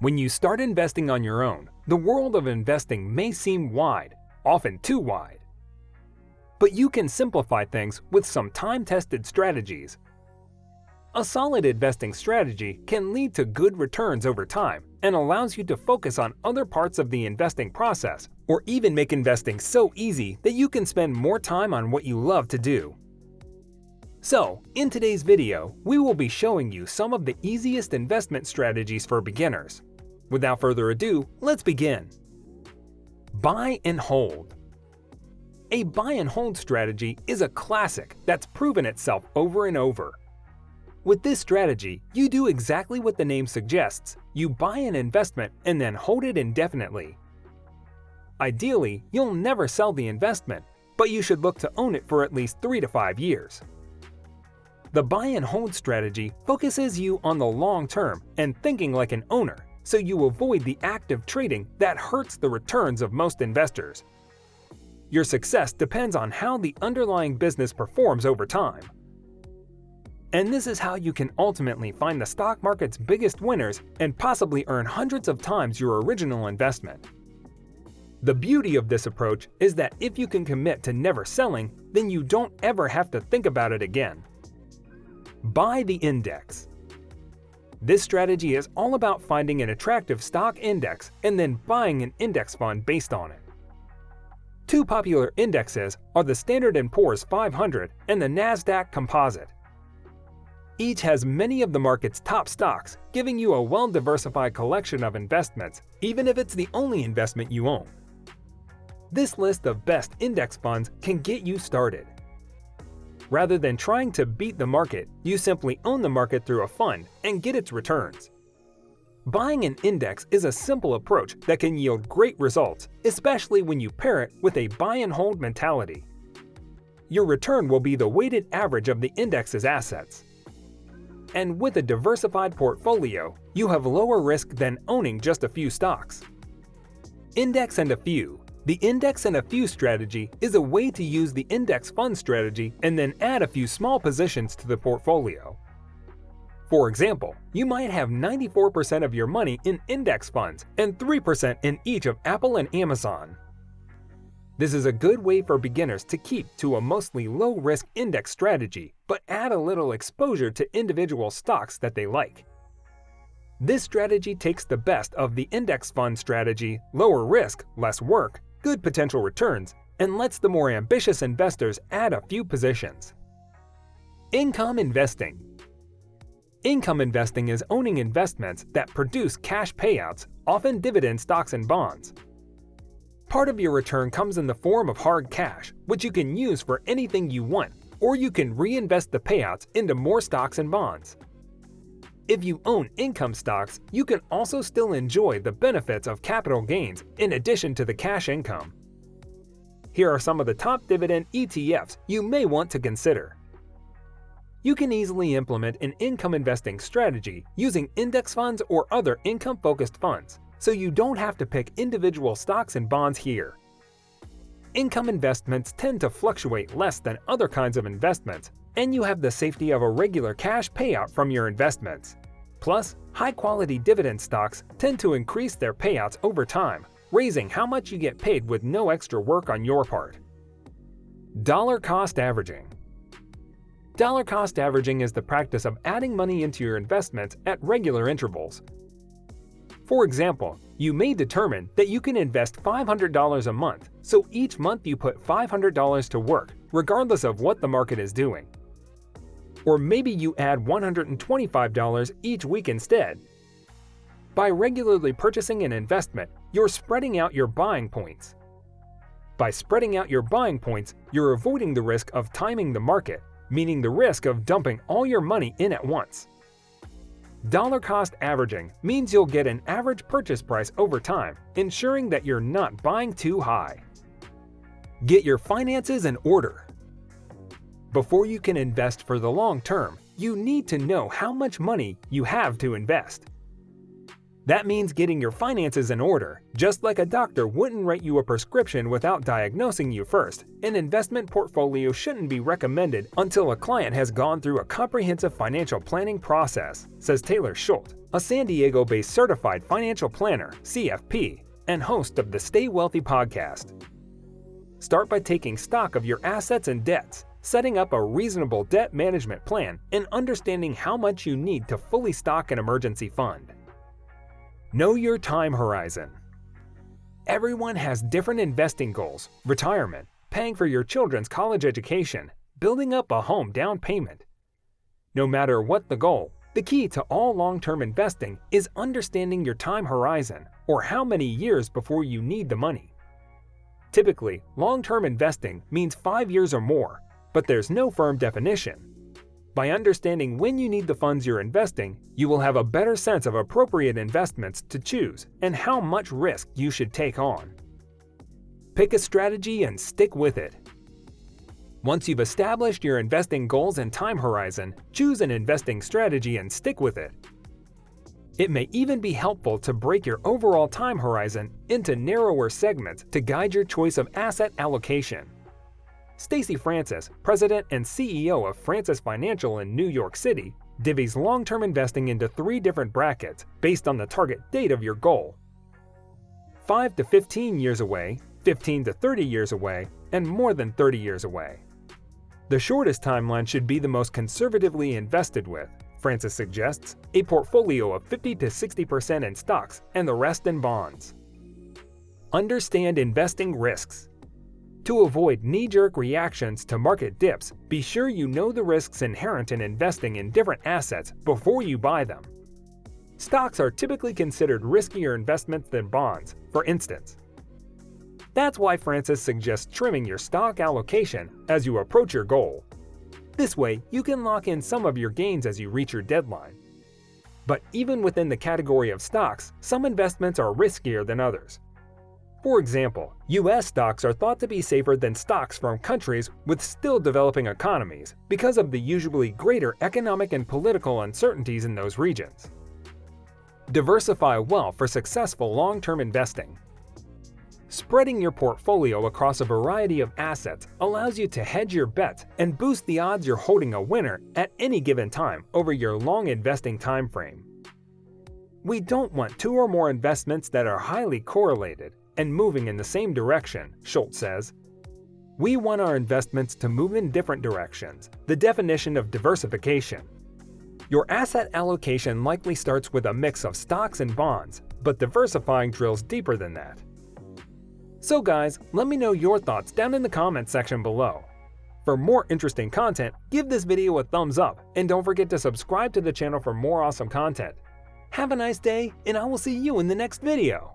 When you start investing on your own, the world of investing may seem wide, often too wide. But you can simplify things with some time-tested strategies. A solid investing strategy can lead to good returns over time and allows you to focus on other parts of the investing process, or even make investing so easy that you can spend more time on what you love to do. So, in today's video, we will be showing you some of the easiest investment strategies for beginners. Without further ado, let's begin. Buy and hold. A buy and hold strategy is a classic that's proven itself over and over. With this strategy, you do exactly what the name suggests. You buy an investment and then hold it indefinitely. Ideally, you'll never sell the investment, but you should look to own it for at least 3 to 5 years. The buy and hold strategy focuses you on the long term and thinking like an owner, so you avoid the active trading that hurts the returns of most investors. Your success depends on how the underlying business performs over time. And this is how you can ultimately find the stock market's biggest winners and possibly earn hundreds of times your original investment. The beauty of this approach is that if you can commit to never selling, then you don't ever have to think about it again. Buy the index. This strategy is all about finding an attractive stock index and then buying an index fund based on it. Two popular indexes are the Standard & Poor's 500 and the NASDAQ Composite. Each has many of the market's top stocks, giving you a well-diversified collection of investments, even if it's the only investment you own. This list of best index funds can get you started. Rather than trying to beat the market, you simply own the market through a fund and get its returns. Buying an index is a simple approach that can yield great results, especially when you pair it with a buy and hold mentality. Your return will be the weighted average of the index's assets. And with a diversified portfolio, you have lower risk than owning just a few stocks. Index and a few. The index and a few strategy is a way to use the index fund strategy and then add a few small positions to the portfolio. For example, you might have 94% of your money in index funds and 3% in each of Apple and Amazon. This is a good way for beginners to keep to a mostly low-risk index strategy, but add a little exposure to individual stocks that they like. This strategy takes the best of the index fund strategy, lower risk, less work, good potential returns, and lets the more ambitious investors add a few positions. Income investing. Income investing is owning investments that produce cash payouts, often dividend stocks and bonds. Part of your return comes in the form of hard cash, which you can use for anything you want, or you can reinvest the payouts into more stocks and bonds. If you own income stocks, you can also still enjoy the benefits of capital gains in addition to the cash income. Here are some of the top dividend ETFs you may want to consider. You can easily implement an income investing strategy using index funds or other income-focused funds, so you don't have to pick individual stocks and bonds here. Income investments tend to fluctuate less than other kinds of investments, and you have the safety of a regular cash payout from your investments. Plus, high-quality dividend stocks tend to increase their payouts over time, raising how much you get paid with no extra work on your part. Dollar cost averaging. Dollar cost averaging is the practice of adding money into your investments at regular intervals. For example, you may determine that you can invest $500 a month, so each month you put $500 to work, regardless of what the market is doing. Or maybe you add $125 each week instead. By regularly purchasing an investment, you're spreading out your buying points. By spreading out your buying points, you're avoiding the risk of timing the market, meaning the risk of dumping all your money in at once. Dollar cost averaging means you'll get an average purchase price over time, ensuring that you're not buying too high. Get your finances in order. Before you can invest for the long term, you need to know how much money you have to invest. That means getting your finances in order. Just like a doctor wouldn't write you a prescription without diagnosing you first, an investment portfolio shouldn't be recommended until a client has gone through a comprehensive financial planning process, says Taylor Schultz, a San Diego-based certified financial planner, CFP, and host of the Stay Wealthy podcast. Start by taking stock of your assets and debts, setting up a reasonable debt management plan, and understanding how much you need to fully stock an emergency fund. Know your time horizon. Everyone has different investing goals: retirement, paying for your children's college education, building up a home down payment. No matter what the goal, the key to all long-term investing is understanding your time horizon, or how many years before you need the money. Typically, long-term investing means 5 years or more, but there's no firm definition. By understanding when you need the funds you're investing, you will have a better sense of appropriate investments to choose and how much risk you should take on. Pick a strategy and stick with it. Once you've established your investing goals and time horizon, choose an investing strategy and stick with it. It may even be helpful to break your overall time horizon into narrower segments to guide your choice of asset allocation. Stacey Francis, president and CEO of Francis Financial in New York City, divvies long-term investing into 3 different brackets based on the target date of your goal: 5 to 15 years away, 15 to 30 years away, and more than 30 years away. The shortest timeline should be the most conservatively invested with, Francis suggests, a portfolio of 50 to 60% in stocks and the rest in bonds. Understand investing risks. To avoid knee-jerk reactions to market dips, be sure you know the risks inherent in investing in different assets before you buy them. Stocks are typically considered riskier investments than bonds, for instance. That's why Francis suggests trimming your stock allocation as you approach your goal. This way, you can lock in some of your gains as you reach your deadline. But even within the category of stocks, some investments are riskier than others. For example, U.S. stocks are thought to be safer than stocks from countries with still developing economies because of the usually greater economic and political uncertainties in those regions. Diversify well for successful long-term investing. Spreading your portfolio across a variety of assets allows you to hedge your bets and boost the odds you're holding a winner at any given time over your long investing time frame. We don't want 2 or more investments that are highly correlated and moving in the same direction, Schultz says. We want our investments to move in different directions, the definition of diversification. Your asset allocation likely starts with a mix of stocks and bonds, but diversifying drills deeper than that. So guys, let me know your thoughts down in the comments section below. For more interesting content, give this video a thumbs up and don't forget to subscribe to the channel for more awesome content. Have a nice day, and I will see you in the next video.